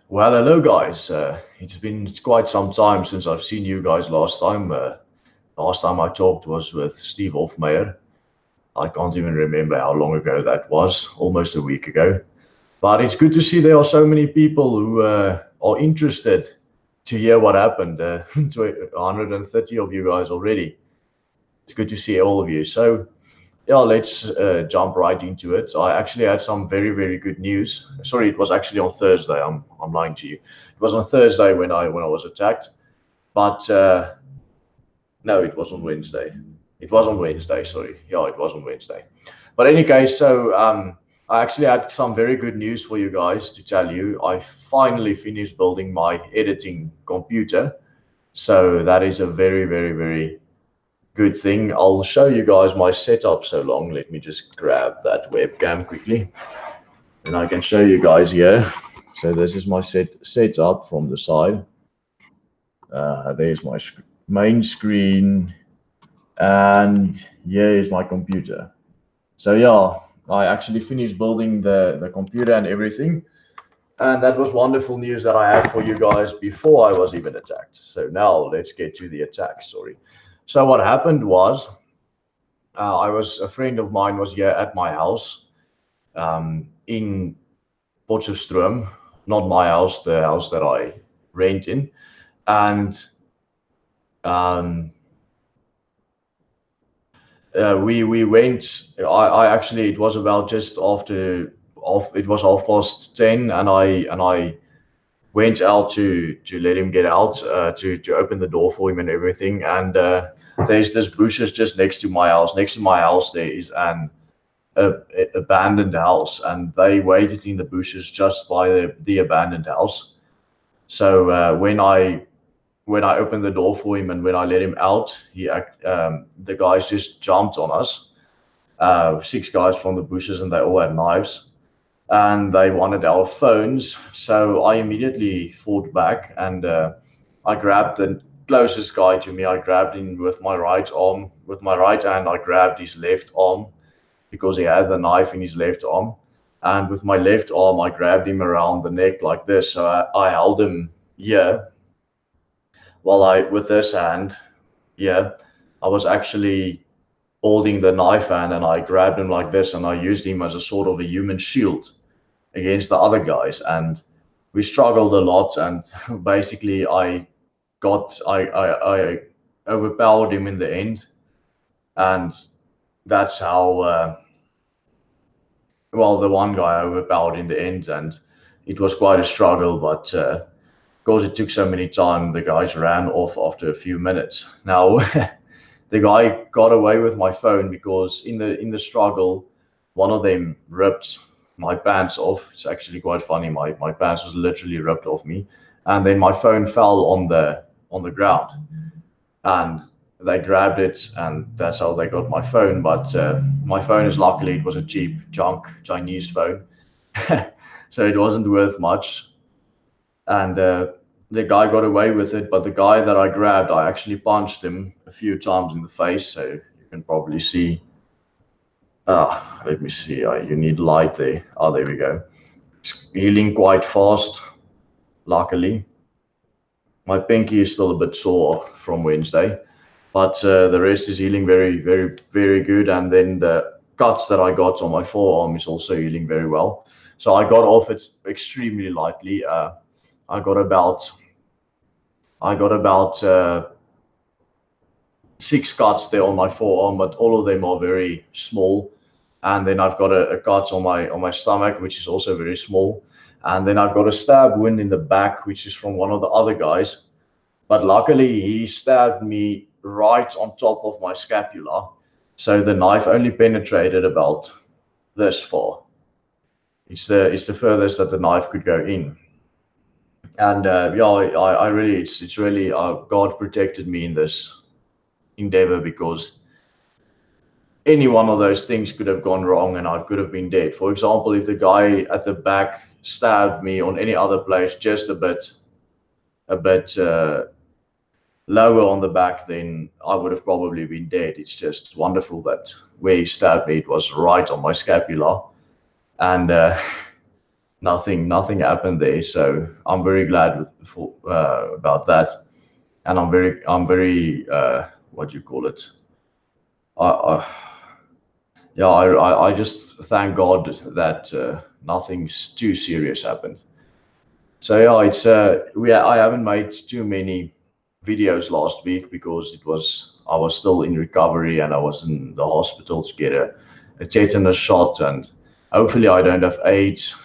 Well, hello guys. It's been quite some time since I've seen you guys last time. Last time I talked was with Steve Hofmeyer. I can't even remember how long ago that was, almost a week ago. But it's good to see there are so many people who are interested to hear what happened. To 130 of you guys already. It's good to see all of you. So yeah, let's jump right into it. I actually had some very, very good news. Sorry, it was actually on Thursday. I'm lying to you. It was on Thursday when I was attacked, but no, it was on Wednesday. It was on Wednesday. Sorry, yeah, it was on Wednesday. But in any case, so I actually had some very good news for you guys to tell you. I finally finished building my editing computer, so that is a very, very, very good thing. I'll show you guys my setup so long. Let me just grab that webcam quickly and I can show you guys here. So this is my setup from the side. There's my main screen and here is my computer. So yeah, I actually finished building the computer and everything. And that was wonderful news that I had for you guys before I was even attacked. So now let's get to the attack story. So what happened was a friend of mine was here at my house in Potchefstroom, not my house, the house that I rent in, and um, we went. I actually it was about just after off. It was 10:30, and I went out to let him get out to open the door for him and everything. And there's this bushes just next to my house. Next to my house there is an abandoned house, and they waited in the bushes just by the abandoned house. So when I opened the door for him and when I let him out, the guys just jumped on us. Six guys from the bushes, and they all had knives, and they wanted our phones. So I immediately fought back, and I grabbed the closest guy to me. I grabbed him with my right arm. With my right hand, I grabbed his left arm because he had the knife in his left arm. And with my left arm, I grabbed him around the neck like this. So I held him here while with this hand, yeah, I was actually holding the knife hand and I grabbed him like this and I used him as a sort of a human shield against the other guys. And we struggled a lot. And basically, I overpowered him in the end. And that's how well, the one guy overpowered in the end, and it was quite a struggle. But because it took so many time, the guys ran off after a few minutes. Now, the guy got away with my phone because in the struggle, one of them ripped my pants off. It's actually quite funny. My pants was literally ripped off me, and then my phone fell on the ground, and they grabbed it, and that's how they got my phone. But my phone is luckily it was a cheap junk Chinese phone, so it wasn't worth much. And the guy got away with it. But the guy that I grabbed, I actually punched him a few times in the face. So you can probably see. Let me see. You need light there. Oh, there we go. It's healing quite fast, luckily. My pinky is still a bit sore from Wednesday, but the rest is healing very, very, very good. And then the cuts that I got on my forearm is also healing very well. So I got off it extremely lightly. I got about I got about six cuts there on my forearm, but all of them are very small. And then I've got a cut on my stomach, which is also very small. And then I've got a stab wound in the back, which is from one of the other guys. But luckily, he stabbed me right on top of my scapula. So the knife only penetrated about this far. It's the furthest that the knife could go in. And yeah, I really, it's really God protected me in this endeavor, because any one of those things could have gone wrong and I could have been dead. For example, if the guy at the back stabbed me on any other place just a bit lower on the back, then I would have probably been dead. It's just wonderful that where he stabbed me, it was right on my scapula. And nothing happened there. So I'm very glad about that, and I'm very what do you call it? I yeah, I just thank God that nothing too serious happened. So yeah, it's I haven't made too many videos last week because I was still in recovery and I was in the hospital to get a tetanus shot, and hopefully I don't have AIDS.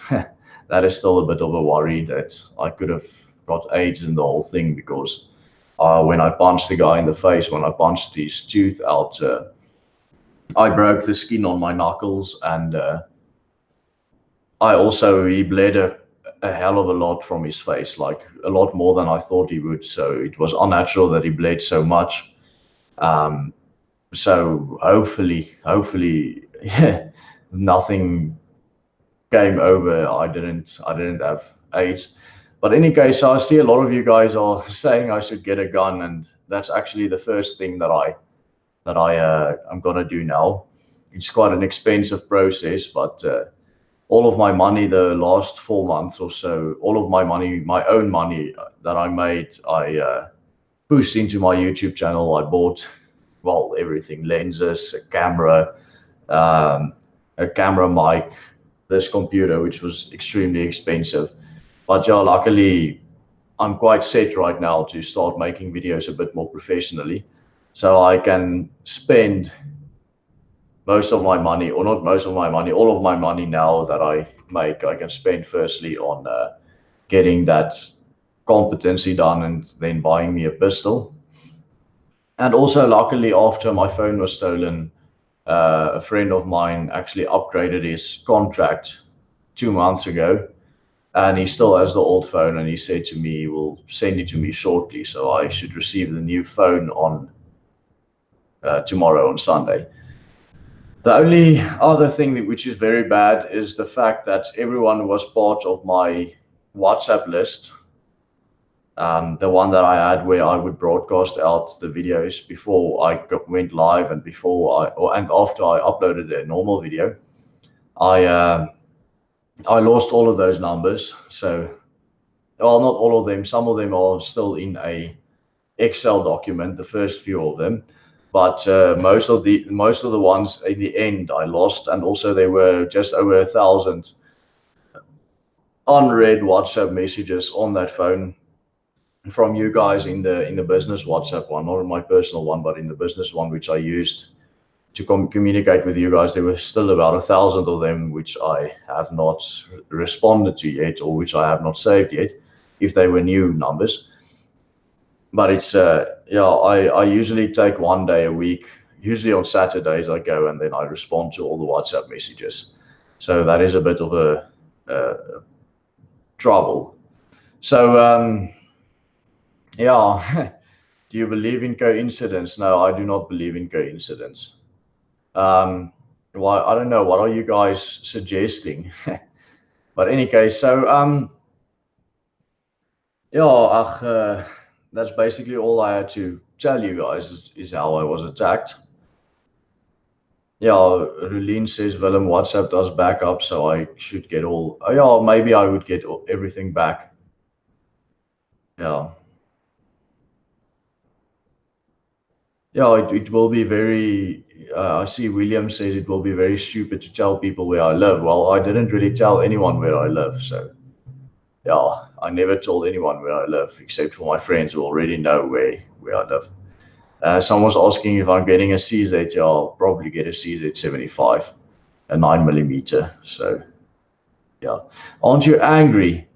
That is still a bit of a worry that I could have got AIDS in the whole thing because when I punched the guy in the face, when I punched his tooth out, I broke the skin on my knuckles, and he bled a hell of a lot from his face, like a lot more than I thought he would. So it was unnatural that he bled so much. Um, so hopefully, yeah, nothing came over. I didn't have AIDS. But in any case, I see a lot of you guys are saying I should get a gun, and that's actually the first thing that I'm gonna do now. It's quite an expensive process, but all of my money the last 4 months or so, all of my money, my own money that I made, I pushed into my YouTube channel. I bought, well, everything: lenses, um, a camera mic, this computer, which was extremely expensive. But yeah, luckily, I'm quite set right now to start making videos a bit more professionally. So I can spend most of my money, or not most of my money, all of my money now that I make, I can spend firstly on getting that competency done and then buying me a pistol. And also, luckily, after my phone was stolen, a friend of mine actually upgraded his contract 2 months ago, and he still has the old phone. And he said to me he will send it to me shortly, so I should receive the new phone on tomorrow, on Sunday. The only other thing which is very bad is the fact that everyone was part of my WhatsApp list, the one that I had where I would broadcast out the videos before I went live, and and after I uploaded the normal video. I uh, I lost all of those numbers. So, well, not all of them. Some of them are still in a Excel document, the first few of them, but most of the ones in the end I lost, and also there were just over 1,000 unread WhatsApp messages on that phone from you guys in the business WhatsApp one, not in my personal one, but in the business one, which I used to communicate with you guys. There were still about 1,000 of them which I have not responded to yet, or which I have not saved yet, if they were new numbers. But it's yeah, I usually take one day a week. Usually on Saturdays I go and then I respond to all the WhatsApp messages. So that is a bit of a trouble. So yeah, do you believe in coincidence? No, I do not believe in coincidence. Um, well, I don't know. What are you guys suggesting? But any case, so yeah, that's basically all I had to tell you guys is how I was attacked. Yeah, Rulin says Willem WhatsApp does backup, so I should get all. Yeah, maybe I would get everything back. Yeah, yeah, it will be very. I see William says it will be very stupid to tell people where I live. Well, I didn't really tell anyone where I live, so yeah, I never told anyone where I live except for my friends who already know where I live. Someone's asking if I'm getting a CZ. Yeah, I'll probably get a CZ 75, a 9 millimeter. So yeah, aren't you angry?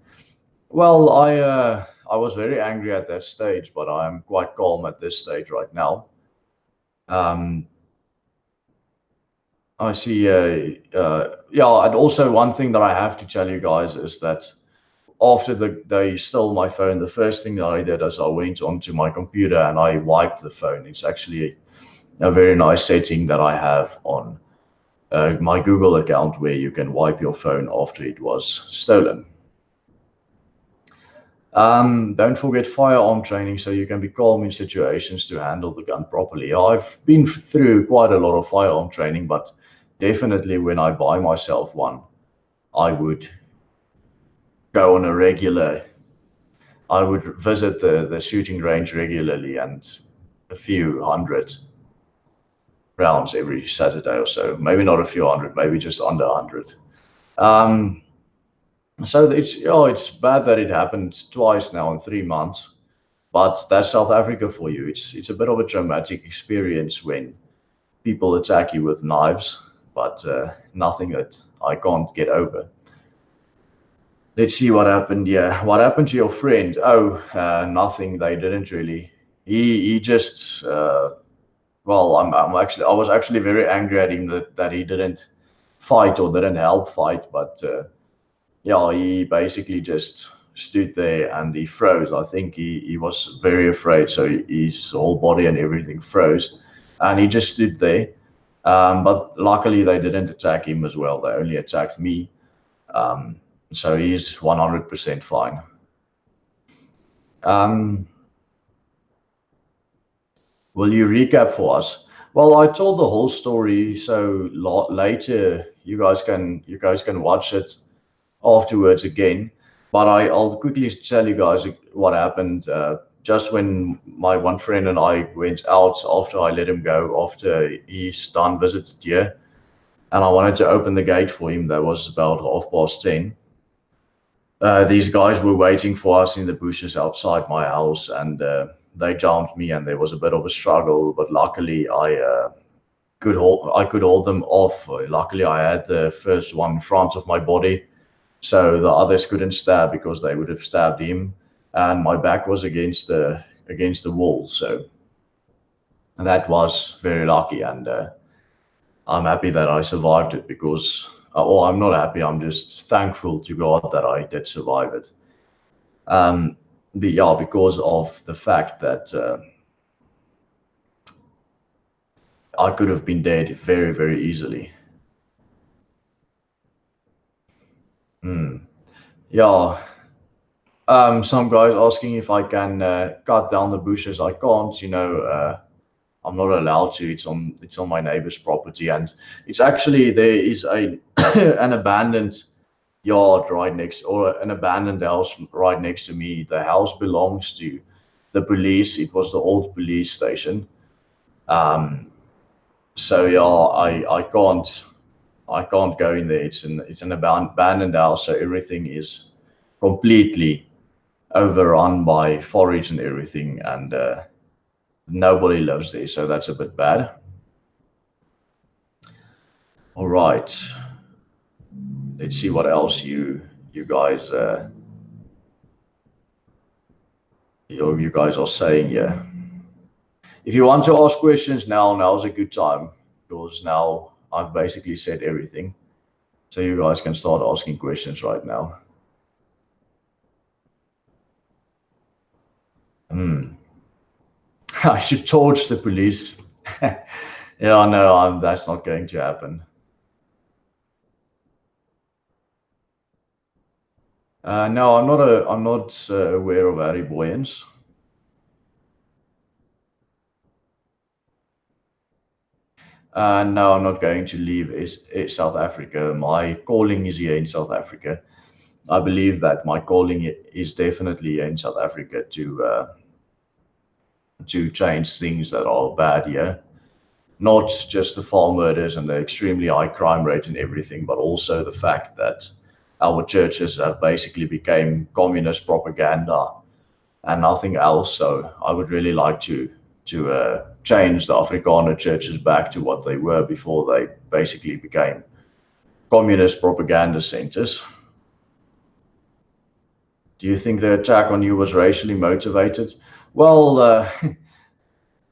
Well, I was very angry at that stage, but I'm quite calm at this stage right now. Um, I see. Yeah, and also one thing that I have to tell you guys is that after they stole my phone, the first thing that I did is I went onto my computer and I wiped the phone. It's actually a very nice setting that I have on my Google account where you can wipe your phone after it was stolen. Don't forget firearm training so you can be calm in situations to handle the gun properly. I've been through quite a lot of firearm training, but definitely when I buy myself one, I would go on a regular. I would visit the shooting range regularly and a few hundred rounds every Saturday or so. Maybe not a few hundred, maybe just under 100. Um, so it's bad that it happened twice now in 3 months, but that's South Africa for you. It's a bit of a traumatic experience when people attack you with knives, but nothing that I can't get over. Let's see what happened. Yeah, what happened to your friend? Oh, nothing. They didn't really. He just well, I was actually very angry at him that he didn't fight or didn't help fight, but yeah, he basically just stood there and he froze. I think he was very afraid, so his whole body and everything froze, and he just stood there. But luckily, they didn't attack him as well. They only attacked me. Um, so he's 100% fine. Um, will you recap for us? Well, I told the whole story, so later you guys can watch it afterwards again. But I'll quickly tell you guys what happened. Just when my one friend and I went out after I let him go, after he's done visited here, and I wanted to open the gate for him. That was about 10:30. These guys were waiting for us in the bushes outside my house, and they jumped me, and there was a bit of a struggle. But luckily, I could hold them off. Luckily, I had the first one in front of my body, so the others couldn't stab because they would have stabbed him, and my back was against the wall. So that was very lucky, and I'm happy that I survived it because. Well, I'm not happy. I'm just thankful to God that I did survive it. Um, yeah, because of the fact that I could have been dead very, very easily. Hmm. Yeah. Some guys asking if I can cut down the bushes. I can't. I'm not allowed to. It's on my neighbor's property, and it's actually there is a an abandoned yard right next, or an abandoned house right next to me. The house belongs to the police. It was the old police station. Um, so yeah, I can't go in there. It's an abandoned house, so everything is completely overrun by forage and everything, and nobody lives there. So that's a bit bad. All right, let's see what else you guys you guys are saying here. If you want to ask questions now's a good time because now I've basically said everything. So you guys can start asking questions right now. Hmm. I should torch the police. Yeah, no, that's not going to happen. No, I'm not aware of Harry Boyens. No, I'm not going to leave South Africa. My calling is here in South Africa. I believe that my calling is definitely here in South Africa to change things that are bad here. Not just the farm murders and the extremely high crime rate and everything, but also the fact that our churches have basically become communist propaganda and nothing else. So I would really like to change the Afrikaner churches back to what they were before they basically became communist propaganda centers. Do you think the attack on you was racially motivated? Well,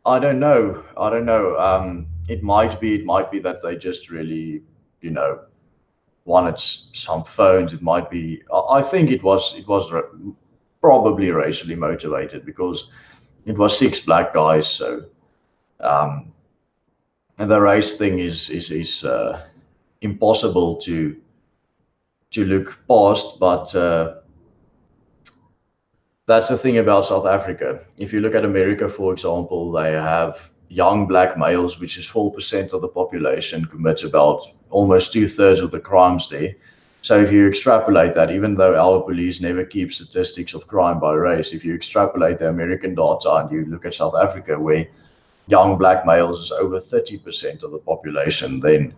I don't know. I don't know. It might be. It might be that they just really, you know, wanted some phones. It might be. I think it was probably racially motivated because it was six black guys. So um, and the race thing is impossible to look past. But that's the thing about South Africa. If you look at America, for example, they have young black males, which is 4% of the population, commits about almost two-thirds of the crimes there. So if you extrapolate that, even though our police never keep statistics of crime by race, if you extrapolate the American data and you look at South Africa, where young black males is over 30% of the population, then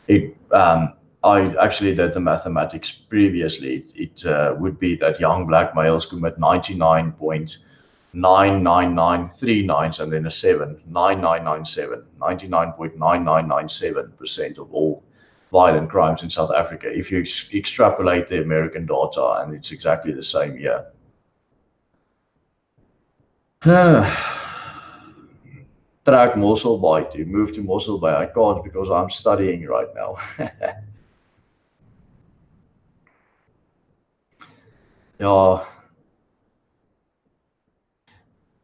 it I actually did the mathematics previously. It would be that young black males commit 99.99939 and then a 7, 9997, 99.9997% of all violent crimes in South Africa. If you extrapolate the American data, and it's exactly the same here. Track Mossel Bay to move to Mossel Bay. I can't because I'm studying right now. Yeah,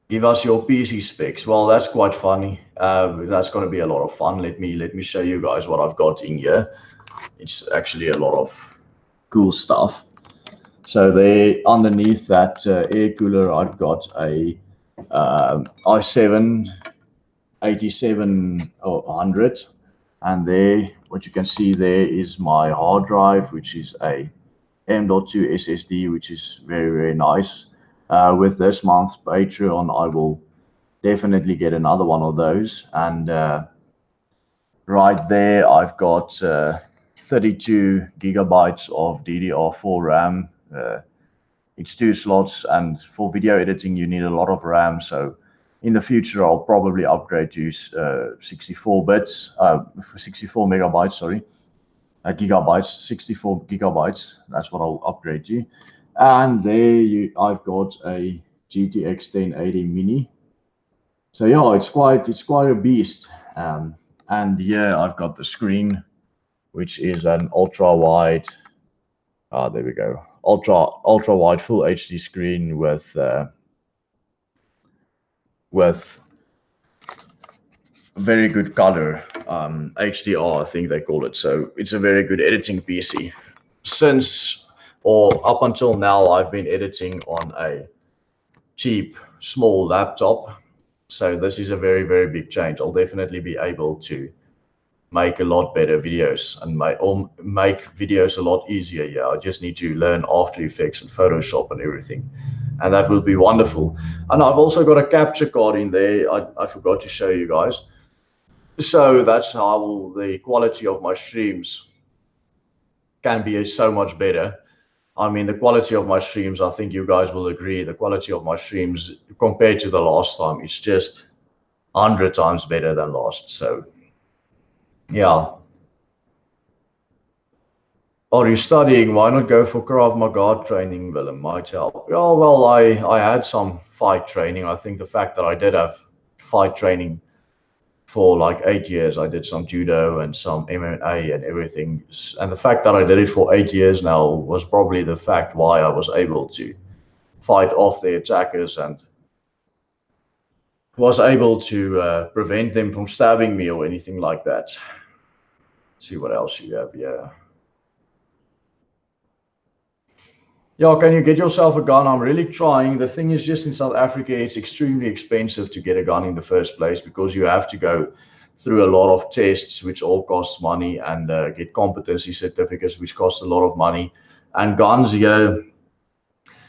give us your PC specs. Well, that's quite funny. That's going to be a lot of fun. Let me show you guys what I've got in here. It's actually a lot of cool stuff. So there, underneath that air cooler, I've got a i7 8700, and there, what you can see there is my hard drive, which is a M.2 SSD, which is very, very nice. With this month's Patreon, I will definitely get another one of those. And right there, I've got 32 gigabytes of DDR4 RAM. It's 2 slots, and for video editing, you need a lot of RAM. So in the future, I'll probably upgrade to 64 megabytes, sorry. Gigabytes, 64 gigabytes. That's what I'll upgrade to. And there I've got a GTX 1080 Mini. So yeah, it's quite a beast. And yeah, I've got the screen, which is an ultra wide. There we go. Ultra wide full HD screen with very good color, HDR, I think they call it. So it's a very good editing PC. Up until now, I've been editing on a cheap, small laptop. So this is a very, very big change. I'll definitely be able to make a lot better videos and make videos a lot easier. Yeah, I just need to learn After Effects and Photoshop and everything. And that will be wonderful. And I've also got a capture card in there. I forgot to show you guys. So that's how the quality of my streams can be so much better. I mean, the quality of my streams, I think you guys will agree, the quality of my streams compared to the last time is just 100 times better than last. So, yeah. Are you studying? Why not go for Krav Maga training, Willem? Might help. Yeah, well, I had some fight training. I think the fact that I did have fight training for like 8 years. I did some judo and some MMA and everything. And the fact that I did it for 8 years now was probably the fact why I was able to fight off the attackers and was able to prevent them from stabbing me or anything like that. Let's see what else you have here. Yeah, can you get yourself a gun? I'm really trying. The thing is, just in South Africa, it's extremely expensive to get a gun in the first place because you have to go through a lot of tests, which all costs money, and get competency certificates, which cost a lot of money. And guns here,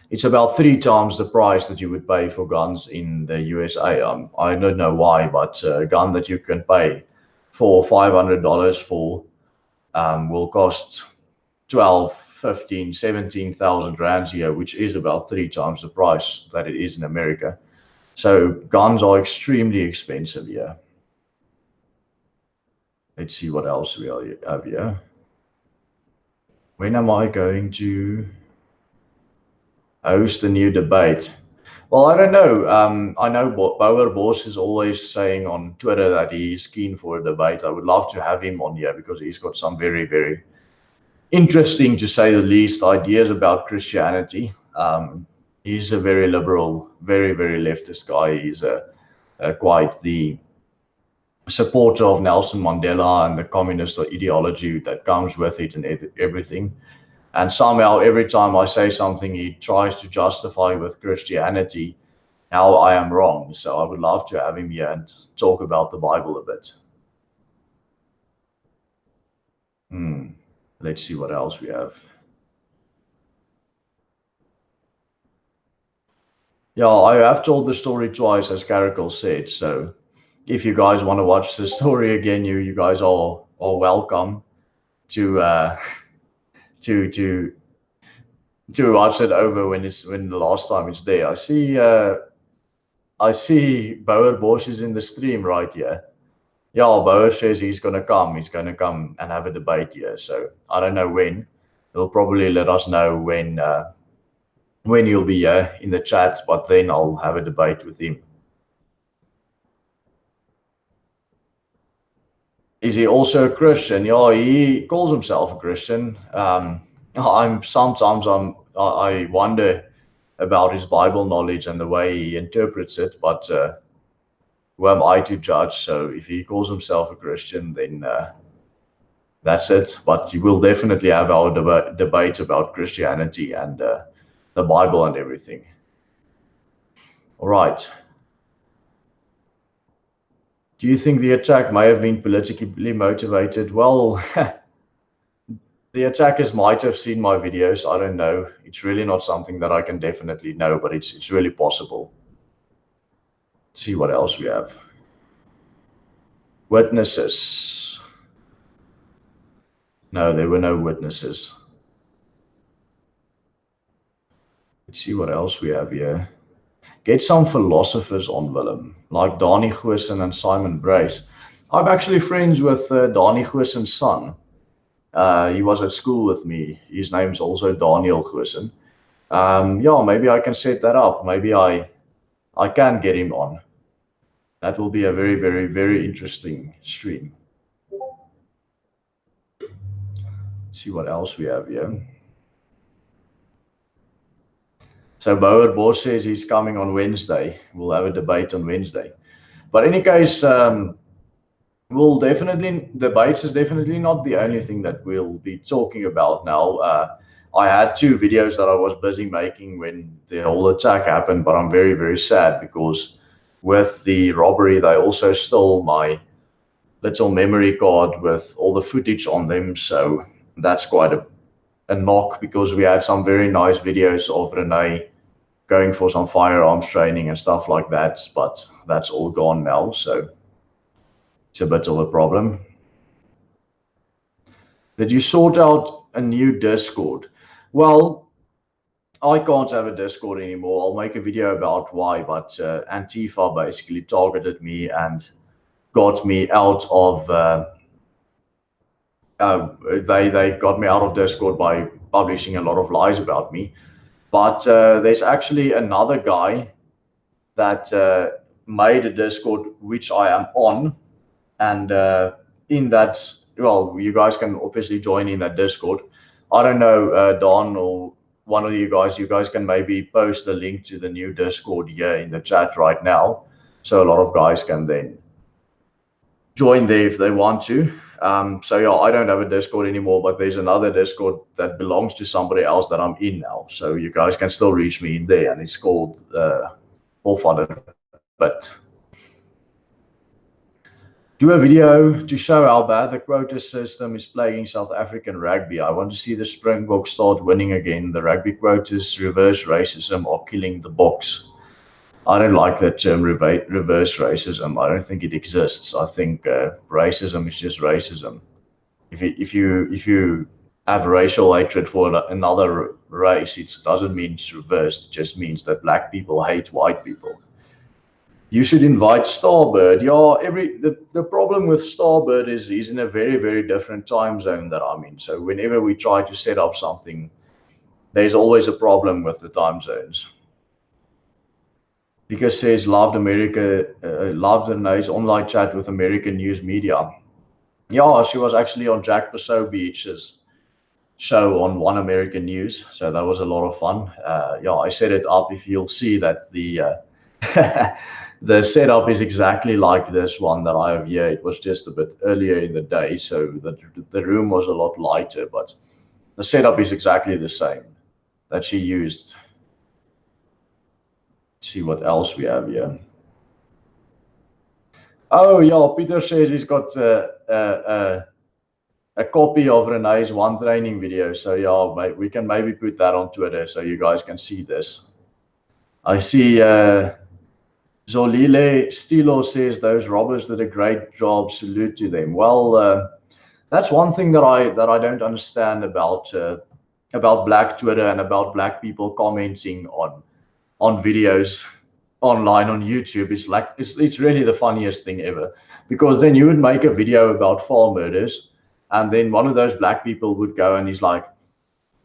it's about 3 times the price that you would pay for guns in the USA. I don't know why, but a gun that you can pay for $500 for will cost 12, 15, 17,000 rands here, which is about 3 times the price that it is in America. So guns are extremely expensive here. Let's see what else we have here. When am I going to host a new debate? Well, I don't know. I know Bauer Boss is always saying on Twitter that he's keen for a debate. I would love to have him on here because he's got some very, very interesting, to say the least, ideas about Christianity. He's a very liberal, very, very leftist guy. He's quite the supporter of Nelson Mandela and the communist ideology that comes with it and everything. And somehow, every time I say something, he tries to justify with Christianity how I am wrong. So I would love to have him here and talk about the Bible a bit. Let's see what else we have. Yeah, I have told the story twice, as Caracal said. So if you guys want to watch the story again, you guys are welcome to to to to watch it over when the last time it's there. I see Bauer Bosch is in the stream right here. Yeah, Bauer says he's gonna come. He's gonna come and have a debate here. So I don't know when. He'll probably let us know when he'll be here in the chat, but then I'll have a debate with him. Is he also a Christian? Yeah, he calls himself a Christian. I wonder about his Bible knowledge and the way he interprets it, but who am I to judge? So if he calls himself a Christian, then that's it. But we'll definitely have our debate about Christianity and the Bible and everything. All right. Do you think the attack may have been politically motivated? Well, the attackers might have seen my videos. I don't know. It's really not something that I can definitely know, but it's really possible. Let's see what else we have. Witnesses. No, there were no witnesses. Let's see what else we have here. Get some philosophers on, Willem, like Dani Goosen and Simon Brace. I'm actually friends with Dani Goosen's son. He was at school with me. His name's also Daniel Goosen. Yeah, maybe I can set that up. Maybe I can get him on. That will be a very, very, very interesting stream. See what else we have here. So Bauer Bosch says he's coming on Wednesday. We'll have a debate on Wednesday. But in any case, we'll definitely, debates is definitely not the only thing that we'll be talking about now. I had two videos that I was busy making when the whole attack happened, but I'm very, very sad because with the robbery, they also stole my little memory card with all the footage on them. So that's quite a knock because we had some very nice videos of Renee going for some firearms training and stuff like that, but that's all gone now. So it's a bit of a problem. Did you sort out a new Discord? Well, I can't have a Discord anymore. I'll make a video about why, but Antifa basically targeted me and got me out of. They got me out of Discord by publishing a lot of lies about me. But there's actually another guy that made a Discord which I am on, and in that, well, you guys can obviously join in that Discord. I don't know, Don or one of you guys can maybe post the link to the new Discord here in the chat right now, so a lot of guys can then join there if they want to. So yeah, I don't have a Discord anymore, but there's another Discord that belongs to somebody else that I'm in now. So you guys can still reach me in there, and it's called Hofvader. But do a video to show how bad the quota system is plaguing South African rugby. I want to see the Springboks start winning again. The rugby quotas, reverse racism, are killing the Boks. I don't like that term, reverse racism. I don't think it exists. I think racism is just racism. If you have racial hatred for another race, it doesn't mean it's reversed. It just means that black people hate white people. You should invite Starbird. Yeah, the problem with Starbird is he's in a very, very different time zone that I'm in. So whenever we try to set up something, there's always a problem with the time zones. Because says loved America, loved Renee's online chat with American news media. Yeah, she was actually on Jack Beach's show on One American News, so that was a lot of fun. Yeah, I set it up. If you'll see that the setup is exactly like this one that I have here. It was just a bit earlier in the day, so the room was a lot lighter, but the setup is exactly the same that she used. Let's see what else we have here. Oh yeah, Peter says he's got a copy of Renee's one training video. So yeah, we can maybe put that on Twitter so you guys can see this. I see Zolile Stilo says those robbers did a great job. Salute to them. Well, that's one thing that I don't understand about Black Twitter and about Black people commenting on videos online on YouTube. It's like it's really the funniest thing ever, because then you would make a video about farm murders, and then one of those Black people would go and he's like,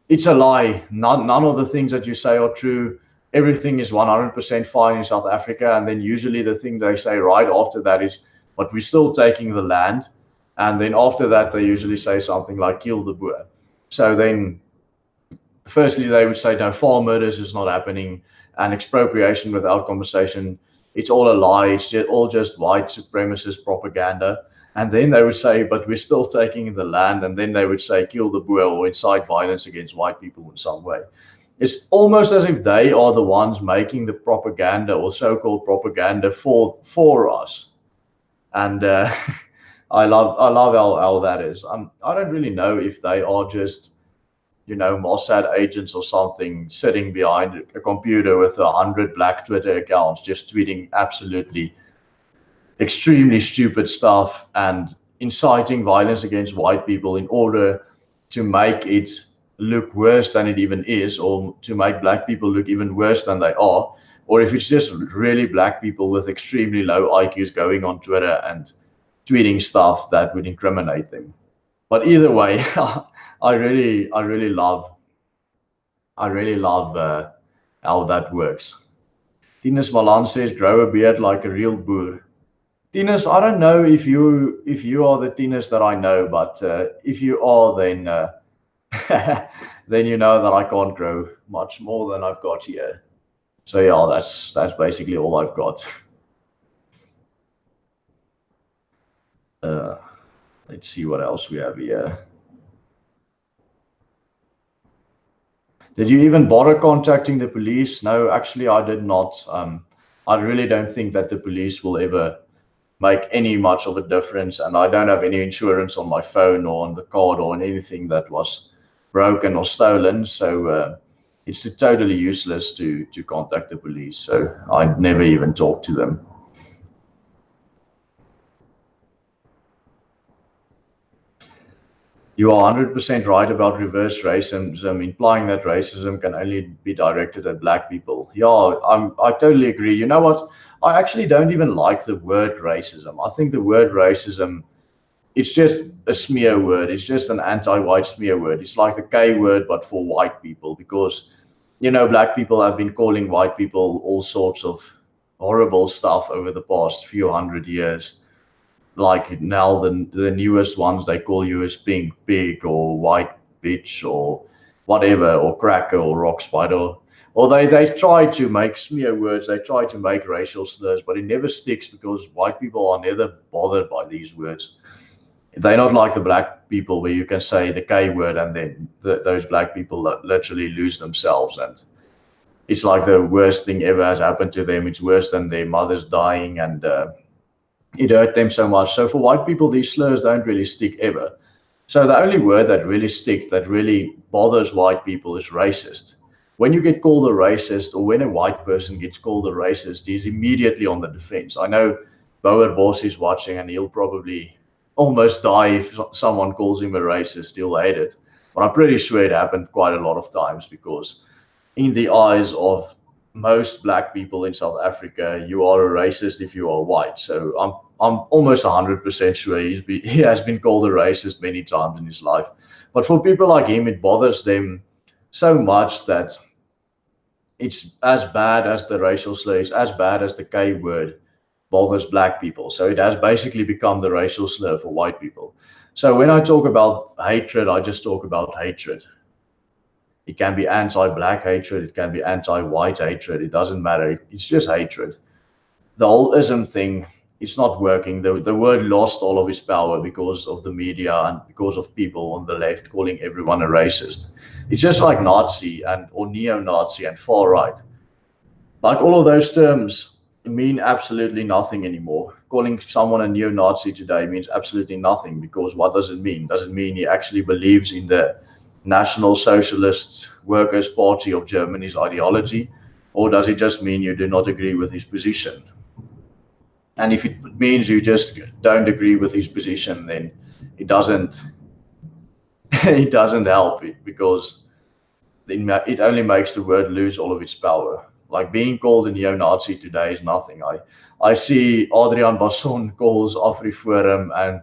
it's a lie. None of the things that you say are true. Everything is 100% fine in South Africa. And then usually the thing they say right after that is, but we're still taking the land. And then after that, they usually say something like, kill the Boer. So then, firstly, they would say, no, farm murders is not happening, and expropriation without compensation, it's all a lie. It's just, all just white supremacist propaganda. And then they would say, but we're still taking the land. And then they would say, kill the Boer or incite violence against white people in some way. It's almost as if they are the ones making the propaganda or so-called propaganda for us. And I love how that is. I don't really know if they are just, Mossad agents or something sitting behind a computer with 100 Black Twitter accounts just tweeting absolutely extremely stupid stuff and inciting violence against white people in order to make it look worse than it even is, or to make Black people look even worse than they are, or if it's just really Black people with extremely low IQs going on Twitter and tweeting stuff that would incriminate them. But either way, I really love how that works. Tinus Malan says, grow a beard like a real boer. Tinus, I don't know if you are the Tinus that I know, but if you are, then then you know that I can't grow much more than I've got here. So yeah, that's basically all I've got. Uh, let's see what else we have here. Did you even bother contacting the police? No, actually, I did not. I really don't think that the police will ever make any much of a difference, and I don't have any insurance on my phone or on the card or on anything that was broken or stolen. So it's totally useless to contact the police. So I'd never even talk to them. You are 100% right about reverse racism, implying that racism can only be directed at Black people. Yeah, I totally agree. You know what? I actually don't even like the word racism. I think the word racism, it's just a smear word. It's just an anti-white smear word. It's like the K word, but for white people, because, Black people have been calling white people all sorts of horrible stuff over the past few hundred years. Like now, the newest ones, they call you as pink pig or white bitch or whatever, or cracker or rock spider. Or they try to make smear words, they try to make racial slurs, but it never sticks because white people are never bothered by these words. They're not like the Black people where you can say the K word and then those Black people literally lose themselves, and it's like the worst thing ever has happened to them. It's worse than their mothers dying, and it hurt them so much. So for white people, these slurs don't really stick ever. So the only word that really sticks, that really bothers white people, is racist. When you get called a racist, or when a white person gets called a racist, he's immediately on the defense. I know Boer Boss is watching, and he'll probably almost die if someone calls him a racist. He'll hate it. But I'm pretty sure it happened quite a lot of times, because in the eyes of most Black people in South Africa, you are a racist if you are white. So I'm almost 100% sure he has been called a racist many times in his life. But for people like him, it bothers them so much that it's as bad as the racial slur, it's as bad as the K word bothers Black people. So it has basically become the racial slur for white people. So when I talk about hatred, I just talk about hatred. It can be anti-Black hatred, it can be anti-white hatred, it doesn't matter. It's just hatred. The whole ism thing, it's not working. The word lost all of its power because of the media and because of people on the left calling everyone a racist. It's just like Nazi or neo-Nazi and far right. Like all of those terms mean absolutely nothing anymore. Calling someone a neo-Nazi today means absolutely nothing, because what does it mean? Does it mean he actually believes in the National Socialist Workers' Party of Germany's ideology? or does it just mean you do not agree with his position? And if it means you just don't agree with his position, then it doesn't it doesn't help it, because it only makes the word lose all of its power. Like being called a neo-Nazi today is nothing. I see Adrian Basson calls AfriForum and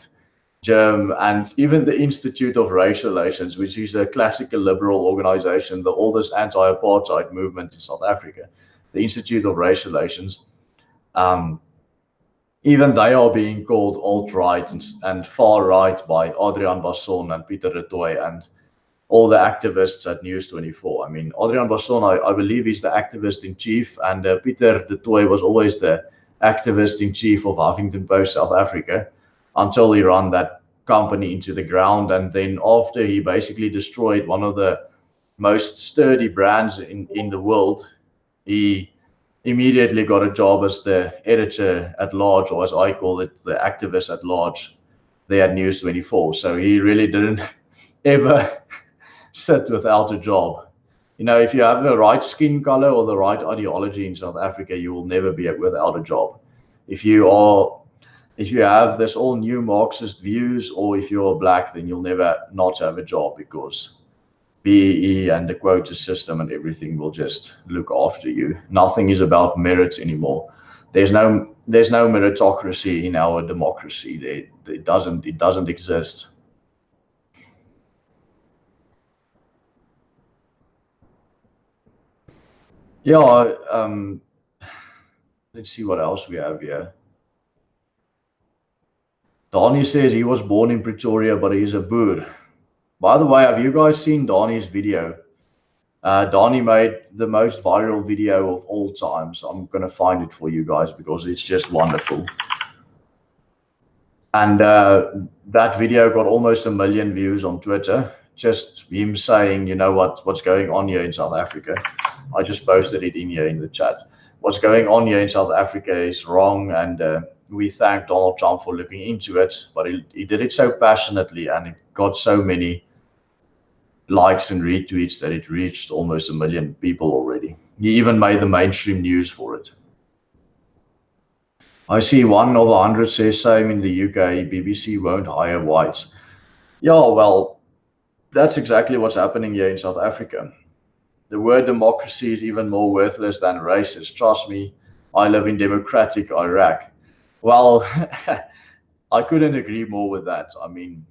GERM and even the Institute of Race Relations, which is a classical liberal organization, the oldest anti-apartheid movement in South Africa, the Institute of Race Relations. Even they are being called alt-right and far-right by Adrian Basson and Pieter de Tooy and all the activists at News 24. I mean, Adrian Basson, I believe he's the activist in chief, and Pieter de Tooy was always the activist in chief of Huffington Post South Africa until he ran that company into the ground. And then after he basically destroyed one of the most sturdy brands in the world, he immediately got a job as the editor at large, or as I call it, the activist at large there at News 24. So he really didn't ever sit without a job. You know, if you have the right skin color or the right ideology in South Africa, you will never be without a job. If you have this all new Marxist views, or if you're black, then you'll never not have a job, because BEE and the quota system and everything will just look after you. Nothing is about merit anymore. There's no meritocracy in our democracy. It doesn't exist. Yeah, let's see what else we have here. Donnie says he was born in Pretoria, but he's a Boer. By the way, have you guys seen Donnie's video? Donnie made the most viral video of all time. So I'm going to find it for you guys because it's just wonderful. And that video got almost 1 million views on Twitter. Just him saying, you know what's going on here in South Africa. I just posted it in here in the chat. What's going on here in South Africa is wrong, and we thank Donald Trump for looking into it. But he did it so passionately, and it got so many likes and retweets that it reached almost 1 million people already. He even made the mainstream news for it. I see 1 of 100 says same in the UK. BBC won't hire whites. Yeah, well, that's exactly what's happening here in South Africa. The word democracy is even more worthless than racist. Trust me, I live in democratic Iraq. Well, I couldn't agree more with that. I mean,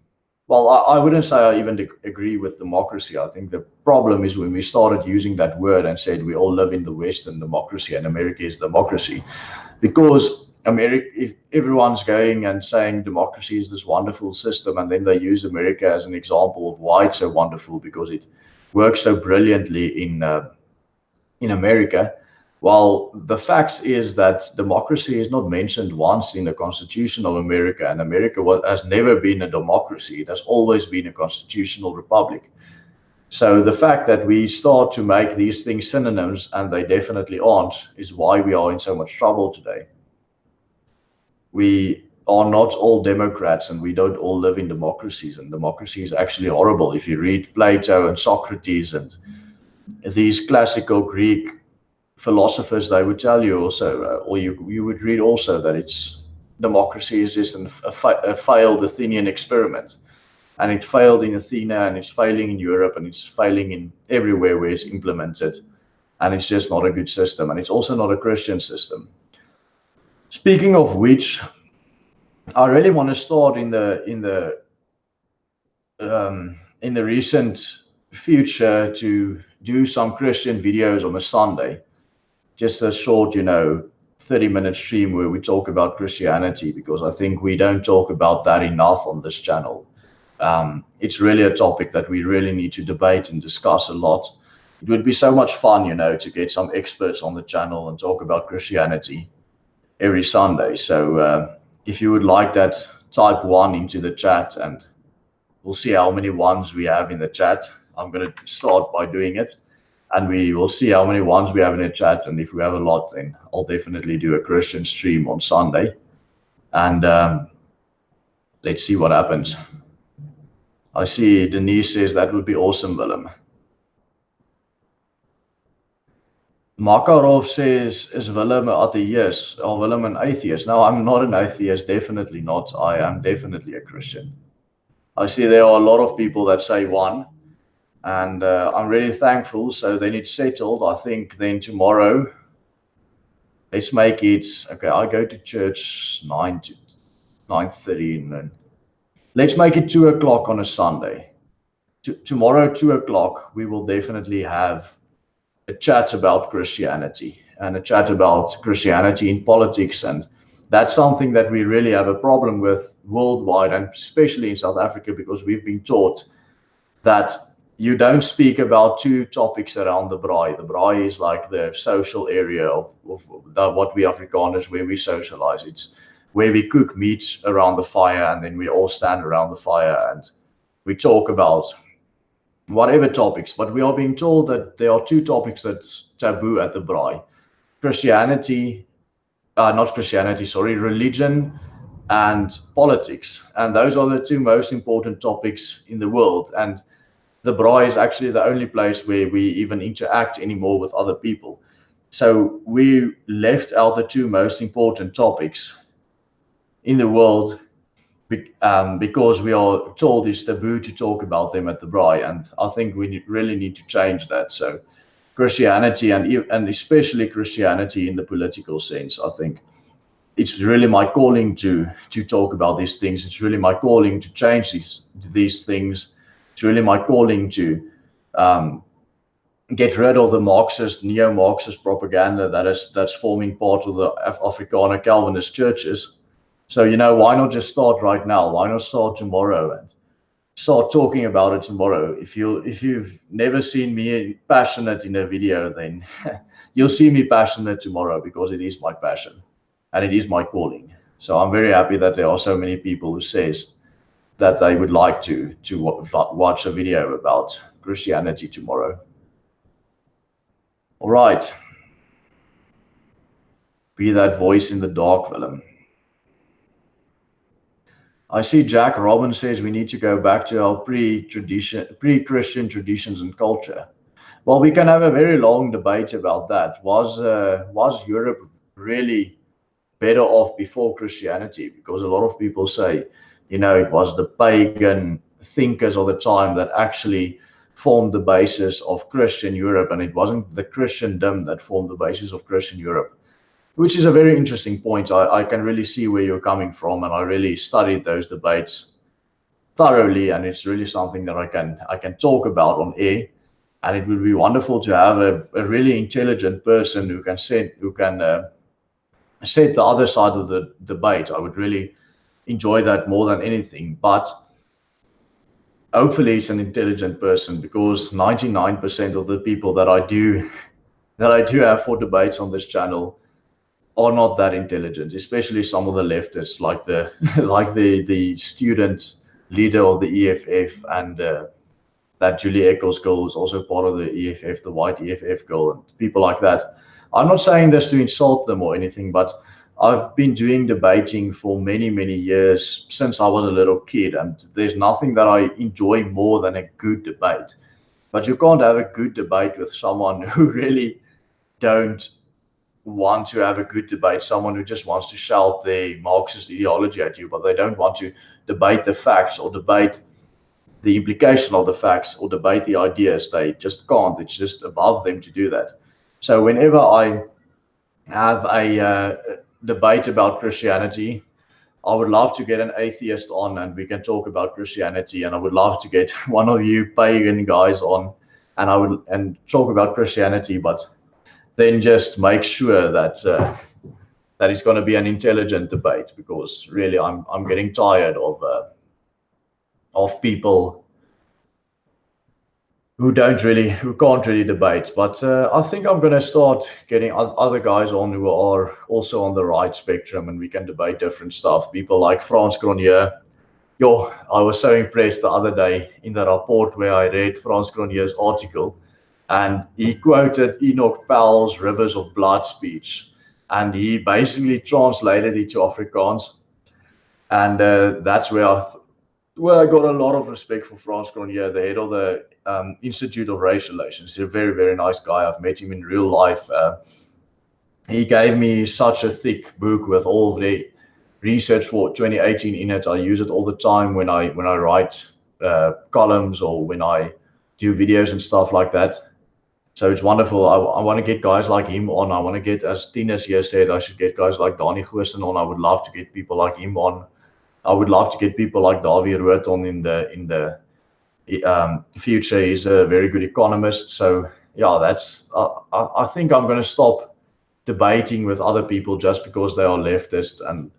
well, I wouldn't say I even agree with democracy. I think the problem is when we started using that word and said we all live in the Western democracy and America is democracy. Because America, if everyone's going and saying democracy is this wonderful system, and then they use America as an example of why it's so wonderful because it works so brilliantly in America. Well, the fact is that democracy is not mentioned once in the Constitution of America, and America has never been a democracy. It has always been a constitutional republic. So the fact that we start to make these things synonyms, and they definitely aren't, is why we are in so much trouble today. We are not all Democrats, and we don't all live in democracies, and democracy is actually horrible. If you read Plato and Socrates and these classical Greek philosophers, they would tell you also, or you would read also, that democracy is just a failed Athenian experiment, and it failed in Athena, and it's failing in Europe, and it's failing in everywhere where it's implemented, and it's just not a good system, and it's also not a Christian system. Speaking of which, I really want to start in the recent future to do some Christian videos on a Sunday. Just a short, 30-minute stream where we talk about Christianity, because I think we don't talk about that enough on this channel. It's really a topic that we really need to debate and discuss a lot. It would be so much fun, to get some experts on the channel and talk about Christianity every Sunday. So if you would like that, type 1 into the chat, and we'll see how many ones we have in the chat. I'm going to start by doing it, and we will see how many ones we have in the chat. And if we have a lot, then I'll definitely do a Christian stream on Sunday. And let's see what happens. I see Denise says that would be awesome, Willem. Makarov says, is Willem an atheist or Willem an atheist? No, I'm not an atheist, definitely not. I am definitely a Christian. I see there are a lot of people that say one, and I'm really thankful. So then it's settled. I think then tomorrow, let's make it okay. I go to church 9 to 9:30, and then let's make it 2 o'clock on a Sunday. Tomorrow, 2 o'clock, we will definitely have a chat about Christianity and a chat about Christianity in politics. And that's something that we really have a problem with worldwide, and especially in South Africa, because we've been taught that you don't speak about two topics around the braai. The braai is like the social area of what we Afrikaners, where we socialize. It's where we cook meat around the fire, and then we all stand around the fire and we talk about whatever topics. But we are being told that there are two topics that's taboo at the braai: Christianity, not Christianity, sorry, religion and politics. And those are the two most important topics in the world. And the braai is actually the only place where we even interact anymore with other people. So we left out the two most important topics in the world, because we are told it's taboo to talk about them at the braai. And I think we really need to change that. So Christianity, and especially Christianity in the political sense, I think it's really my calling to talk about these things. It's really my calling to change these things. It's really my calling to um, get rid of the Marxist, neo-Marxist propaganda that's forming part of the Afrikaner Calvinist churches. So why not just start right now? Why not start tomorrow and start talking about it tomorrow? If you've never seen me passionate in a video, then you'll see me passionate tomorrow, because it is my passion and it is my calling. So I'm very happy that there are so many people who says that they would like to watch a video about Christianity tomorrow. All right. Be that voice in the dark, Willem. I see Jack Robin says we need to go back to our pre-Christian traditions and culture. Well, we can have a very long debate about that. Was Europe really better off before Christianity? Because a lot of people say, it was the pagan thinkers of the time that actually formed the basis of Christian Europe, and it wasn't the Christendom that formed the basis of Christian Europe, which is a very interesting point. I can really see where you're coming from, and I really studied those debates thoroughly, and it's really something that I can talk about on air. And it would be wonderful to have a really intelligent person who can set the other side of the debate. I would really enjoy that more than anything. But hopefully, it's an intelligent person, because 99% of the people that I do have for debates on this channel are not that intelligent, especially some of the leftists, like the the student leader of the EFF, and that Julie Eccles girl is also part of the EFF, the white EFF girl, and people like that. I'm not saying this to insult them or anything, but I've been doing debating for many, many years, since I was a little kid, and there's nothing that I enjoy more than a good debate. But you can't have a good debate with someone who really don't want to have a good debate, someone who just wants to shout their Marxist ideology at you, but they don't want to debate the facts or debate the implication of the facts or debate the ideas. They just can't. It's just above them to do that. So whenever I have a debate about Christianity, I would love to get an atheist on and we can talk about Christianity. And I would love to get one of you pagan guys on, and talk about Christianity, but then just make sure that that it's going to be an intelligent debate, because really I'm getting tired of people who can't really debate. But I think I'm going to start getting other guys on who are also on the right spectrum, and we can debate different stuff. People like Frans Cronje. Yo, I was so impressed the other day in the report where I read Frans Cronje's article, and he quoted Enoch Powell's Rivers of Blood speech, and he basically translated it to Afrikaans. And that's where Well, I got a lot of respect for Frans Cronje, the head of the Institute of Race Relations. He's a very, very nice guy. I've met him in real life. He gave me such a thick book with all of the research for 2018 in it. I use it all the time when I write columns or when I do videos and stuff like that. So it's wonderful. I want to get guys like him on. I want to get, as Tina's here said, I should get guys like Donnie Goosen on. I would love to get people like him on. I would love to get people like Dawie Rood on in the future. He's a very good economist. So yeah, that's. I think I'm going to stop debating with other people just because they are leftists and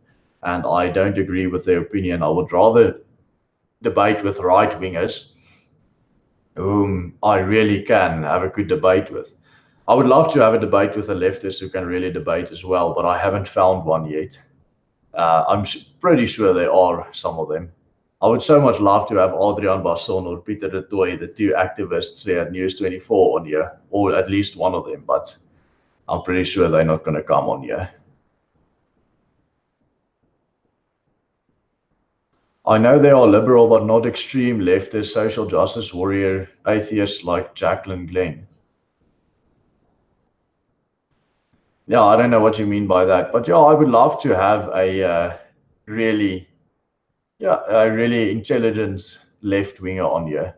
I don't agree with their opinion. I would rather debate with right wingers whom I really can have a good debate with. I would love to have a debate with a leftist who can really debate as well, but I haven't found one yet. I'm pretty sure there are some of them. I would so much love to have Adrian Basson or Peter de Tooy, the two activists there at News 24 on here, or at least one of them, but I'm pretty sure they're not going to come on here. I know they are liberal, but not extreme leftist, social justice warrior, atheists like Jacqueline Glenn. Yeah, I don't know what you mean by that, but yeah, I would love to have a really intelligent left winger on here.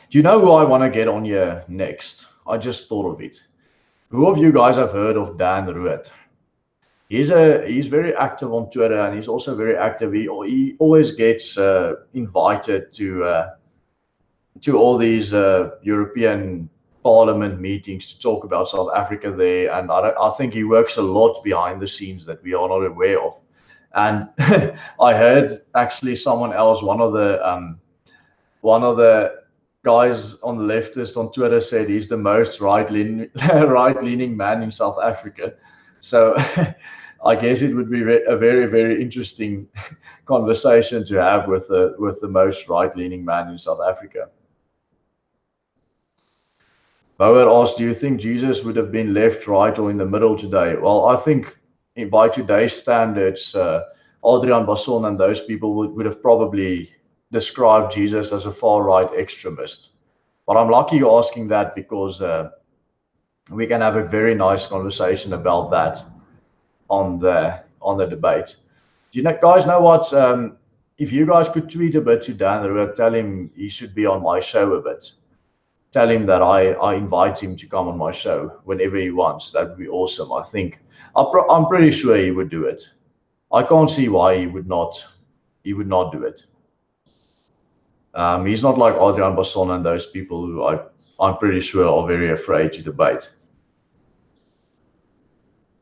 Do you know who I want to get on here next? I just thought of it. Who of you guys have heard of Dan Rood? He's very active on Twitter and he's also very active. He always gets invited to all these European Parliament meetings to talk about South Africa there, and I think he works a lot behind the scenes that we are not aware of. And I heard actually someone else, one of the guys on the leftist on Twitter said he's the most right-leaning man in South Africa. So I guess it would be a very, very interesting conversation to have with the most right-leaning man in South Africa. Bauer asked, do you think Jesus would have been left, right, or in the middle today? Well, I think by today's standards, Adrian Basson and those people would have probably described Jesus as a far-right extremist. But I'm lucky you're asking that because we can have a very nice conversation about that on the debate. Do you guys know what? If you guys could tweet a bit to Dan Rood, tell him he should be on my show a bit. Tell him that I invite him to come on my show whenever he wants. That would be awesome. I think I'm pretty sure he would do it. I can't see why he would not do it. He's not like Adrian Basson and those people who I'm pretty sure are very afraid to debate.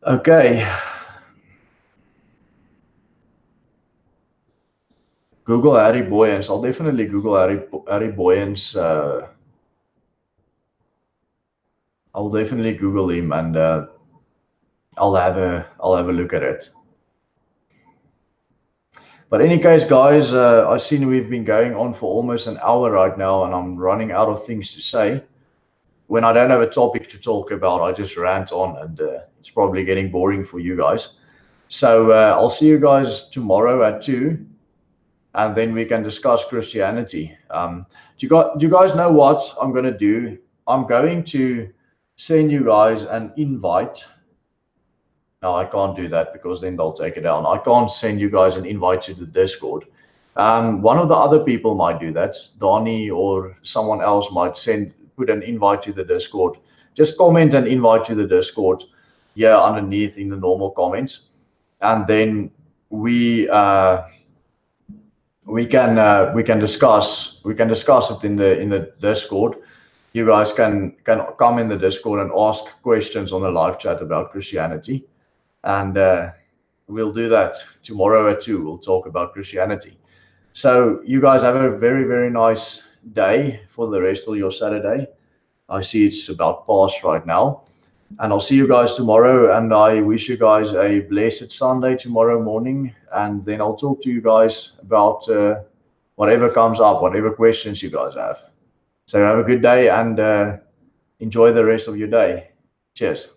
Okay. Google Harry Boyens. I'll definitely Google Harry Boyens. I'll definitely Google him and I'll have a look at it. But in any case, guys, I've seen we've been going on for almost an hour right now, and I'm running out of things to say. When I don't have a topic to talk about, I just rant on, and it's probably getting boring for you guys. So I'll see you guys tomorrow at 2, and then we can discuss Christianity. Do you guys know what I'm going to do? I'm going to send you guys an invite. No, I can't do that because then they'll take it down. I can't send you guys an invite to the Discord. One of the other people might do that. Donnie or someone else might put an invite to the Discord. Just comment an invite to the Discord here underneath in the normal comments, and then we can discuss it in the Discord. You guys can come in the Discord and ask questions on the live chat about Christianity. And we'll do that tomorrow at 2. We'll talk about Christianity. So you guys have a very, very nice day for the rest of your Saturday. I see it's about past right now. And I'll see you guys tomorrow. And I wish you guys a blessed Sunday tomorrow morning. And then I'll talk to you guys about whatever comes up, whatever questions you guys have. So have a good day and enjoy the rest of your day. Cheers.